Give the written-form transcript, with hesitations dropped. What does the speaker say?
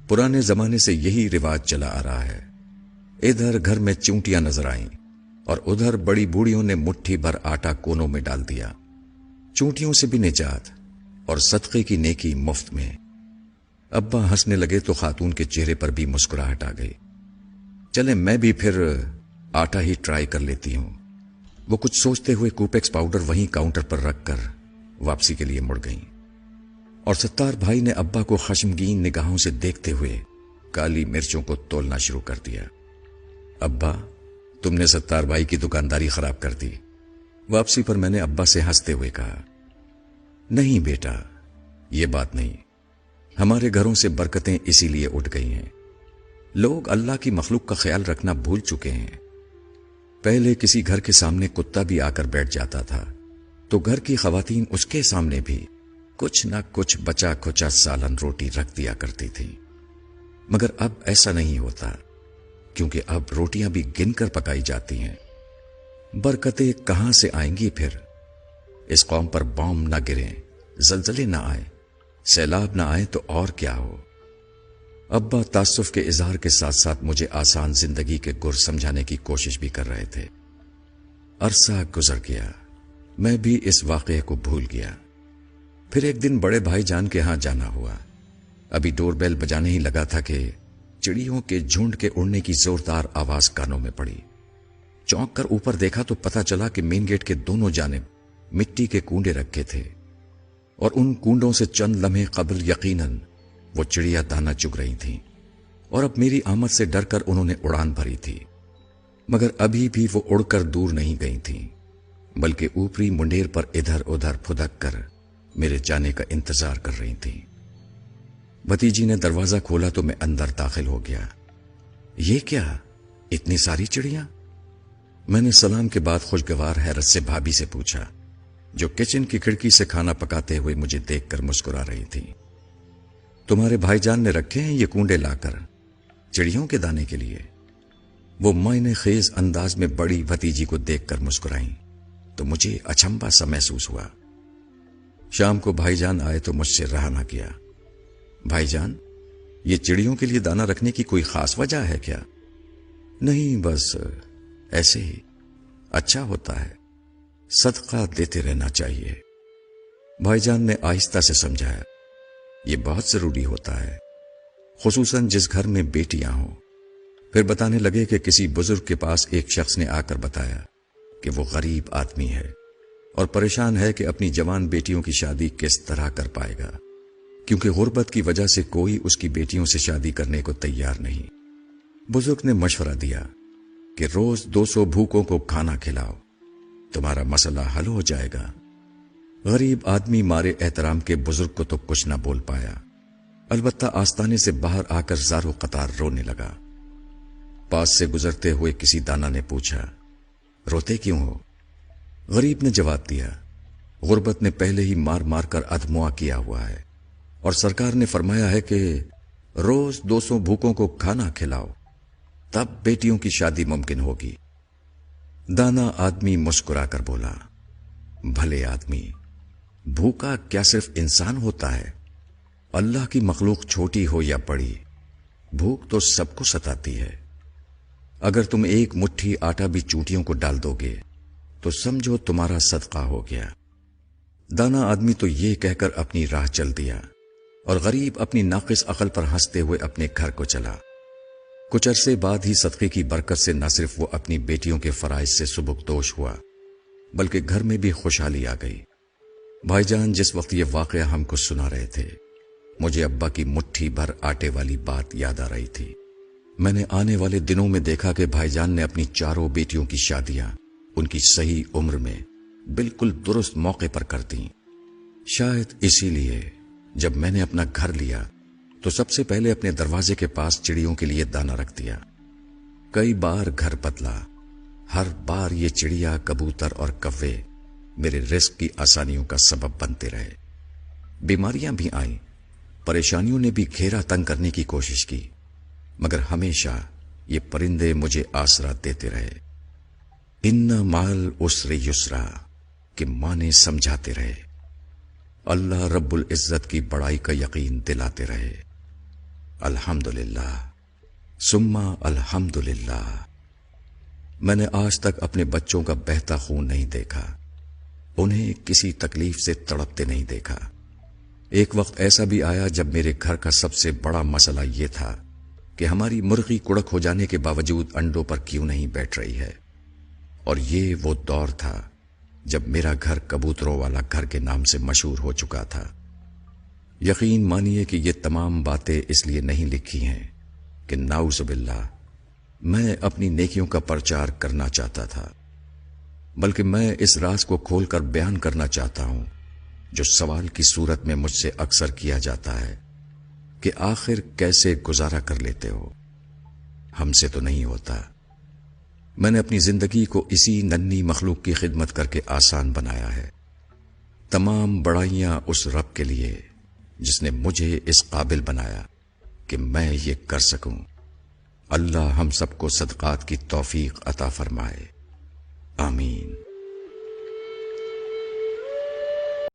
پرانے زمانے سے یہی رواج چلا آ رہا ہے۔ ادھر گھر میں چونٹیاں نظر آئیں اور ادھر بڑی بوڑھیوں نے مٹھی بھر آٹا کونوں میں ڈال دیا۔ چونٹیوں سے بھی نجات اور صدقے کی نیکی مفت میں۔ ابا ہنسنے لگے تو خاتون کے چہرے پر بھی مسکراہٹ آ گئی۔ چلیں میں بھی پھر آٹا ہی ٹرائی کر لیتی ہوں۔ وہ کچھ سوچتے ہوئے کوپیکس پاؤڈر وہیں کاؤنٹر پر رکھ کر واپسی کے لیے مڑ گئیں، اور ستار بھائی نے ابا کو خشمگین نگاہوں سے دیکھتے ہوئے کالی مرچوں کو تولنا شروع کر دیا۔ ابا، تم نے ستار بھائی کی دکانداری خراب کر دی۔ واپسی پر میں نے ابا سے ہنستے ہوئے کہا، نہیں بیٹا، یہ بات نہیں، ہمارے گھروں سے برکتیں اسی لیے اٹھ گئی ہیں۔ لوگ اللہ کی مخلوق کا خیال رکھنا بھول چکے ہیں۔ پہلے کسی گھر کے سامنے کتا بھی آ کر بیٹھ جاتا تھا تو گھر کی خواتین اس کے سامنے بھی کچھ نہ کچھ بچا کھچا سالن روٹی رکھ دیا کرتی تھی، مگر اب ایسا نہیں ہوتا، کیونکہ اب روٹیاں بھی گن کر پکائی جاتی ہیں۔ برکتیں کہاں سے آئیں گی پھر؟ اس قوم پر بام نہ گریں، زلزلے نہ آئے، سیلاب نہ آئے تو اور کیا ہو۔ ابا تاسف کے اظہار کے ساتھ ساتھ مجھے آسان زندگی کے گر سمجھانے کی کوشش بھی کر رہے تھے۔ عرصہ گزر گیا، میں بھی اس واقعے کو بھول گیا۔ پھر ایک دن بڑے بھائی جان کے ہاں جانا ہوا۔ ابھی ڈور بیل بجانے ہی لگا تھا کہ چڑیوں کے جھنڈ کے اڑنے کی زوردار آواز کانوں میں پڑی۔ چونک کر اوپر دیکھا تو پتا چلا کہ مین گیٹ کے دونوں جانب مٹی کے کنڈے رکھے تھے، اور ان کنڈوں سے چند لمحے قبل یقیناً وہ چڑیا دانا چگ رہی تھیں، اور اب میری آمد سے ڈر کر انہوں نے اڑان بھری تھی، مگر ابھی بھی وہ اڑ کر دور نہیں گئی تھیں، بلکہ اوپری منڈیر پر ادھر ادھر پھدک کر میرے جانے کا انتظار کر رہی تھیں۔ بھتیجی نے دروازہ کھولا تو میں اندر داخل ہو گیا۔ یہ کیا، اتنی ساری چڑیاں؟ میں نے سلام کے بعد خوشگوار حیرت سے بھابھی سے پوچھا، جو کچن کی کھڑکی سے کھانا پکاتے ہوئے مجھے دیکھ کر مسکرا رہی تھی۔ تمہارے بھائی جان نے رکھے ہیں یہ کنڈے لا کر چڑیوں کے دانے کے لیے؟ وہ معنی خیز انداز میں بڑی بھتیجی کو دیکھ کر مسکرائیں تو مجھے اچنبھا سا محسوس ہوا۔ شام کو بھائی جان آئے تو مجھ سے رہا نہ کیا۔ بھائی جان، یہ چڑیوں کے لیے دانا رکھنے کی کوئی خاص وجہ ہے کیا؟ نہیں، بس ایسے ہی، اچھا ہوتا ہے، صدقہ دیتے رہنا چاہیے۔ بھائی جان نے آہستہ سے سمجھایا، یہ بہت ضروری ہوتا ہے، خصوصاً جس گھر میں بیٹیاں ہوں۔ پھر بتانے لگے کہ کسی بزرگ کے پاس ایک شخص نے آ کر بتایا کہ وہ غریب آدمی ہے اور پریشان ہے کہ اپنی جوان بیٹیوں کی شادی کس طرح کر پائے گا، کیونکہ غربت کی وجہ سے کوئی اس کی بیٹیوں سے شادی کرنے کو تیار نہیں۔ بزرگ نے مشورہ دیا کہ روز 200 بھوکوں کو کھانا کھلاؤ، تمہارا مسئلہ حل ہو جائے گا۔ غریب آدمی مارے احترام کے بزرگ کو تو کچھ نہ بول پایا، البتہ آستانے سے باہر آ کر زارو قطار رونے لگا۔ پاس سے گزرتے ہوئے کسی دانا نے پوچھا، روتے کیوں ہو؟ غریب نے جواب دیا، غربت نے پہلے ہی مار مار کر ادموا کیا ہوا ہے، اور سرکار نے فرمایا ہے کہ روز 200 بھوکوں کو کھانا کھلاؤ، تب بیٹیوں کی شادی ممکن ہوگی۔ دانا آدمی مسکرا کر بولا، بھلے آدمی، بھوکا کیا صرف انسان ہوتا ہے؟ اللہ کی مخلوق چھوٹی ہو یا بڑی، بھوک تو سب کو ستاتی ہے۔ اگر تم ایک مٹھی آٹا بھی چونٹیوں کو ڈال دو گے تو سمجھو تمہارا صدقہ ہو گیا۔ دانا آدمی تو یہ کہہ کر اپنی راہ چل دیا، اور غریب اپنی ناقص عقل پر ہنستے ہوئے اپنے گھر کو چلا۔ کچھ عرصے بعد ہی صدقے کی برکت سے نہ صرف وہ اپنی بیٹیوں کے فرائض سے سبکدوش ہوا، بلکہ گھر میں بھی خوشحالی آ گئی۔ بھائی جان جس وقت یہ واقعہ ہم کو سنا رہے تھے، مجھے ابا کی مٹھی بھر آٹے والی بات یاد آ رہی تھی۔ میں نے آنے والے دنوں میں دیکھا کہ بھائی جان نے اپنی چاروں بیٹیوں کی شادیاں ان کی صحیح عمر میں بالکل درست موقع پر کر دیں۔ شاید اسی لیے جب میں نے اپنا گھر لیا تو سب سے پہلے اپنے دروازے کے پاس چڑیوں کے لیے دانہ رکھ دیا۔ کئی بار گھر بدلا، ہر بار یہ چڑیا، کبوتر اور کوے میرے رزق کی آسانیوں کا سبب بنتے رہے۔ بیماریاں بھی آئیں، پریشانیوں نے بھی گھیرا تنگ کرنے کی کوشش کی، مگر ہمیشہ یہ پرندے مجھے آسرا دیتے رہے۔ ان مال عسر یسرا کے معنی سمجھاتے رہے، اللہ رب العزت کی بڑائی کا یقین دلاتے رہے۔ الحمدللہ سما الحمدللہ۔ میں نے آج تک اپنے بچوں کا بہتا خون نہیں دیکھا، انہیں کسی تکلیف سے تڑپتے نہیں دیکھا۔ ایک وقت ایسا بھی آیا جب میرے گھر کا سب سے بڑا مسئلہ یہ تھا کہ ہماری مرغی کڑک ہو جانے کے باوجود انڈوں پر کیوں نہیں بیٹھ رہی ہے، اور یہ وہ دور تھا جب میرا گھر کبوتروں والا گھر کے نام سے مشہور ہو چکا تھا۔ یقین مانیے کہ یہ تمام باتیں اس لیے نہیں لکھی ہیں کہ نعوذ باللہ میں اپنی نیکیوں کا پرچار کرنا چاہتا تھا، بلکہ میں اس راز کو کھول کر بیان کرنا چاہتا ہوں جو سوال کی صورت میں مجھ سے اکثر کیا جاتا ہے کہ آخر کیسے گزارا کر لیتے ہو؟ ہم سے تو نہیں ہوتا۔ میں نے اپنی زندگی کو اسی ننھی مخلوق کی خدمت کر کے آسان بنایا ہے۔ تمام بڑائیاں اس رب کے لیے جس نے مجھے اس قابل بنایا کہ میں یہ کر سکوں۔ اللہ ہم سب کو صدقات کی توفیق عطا فرمائے، آمین۔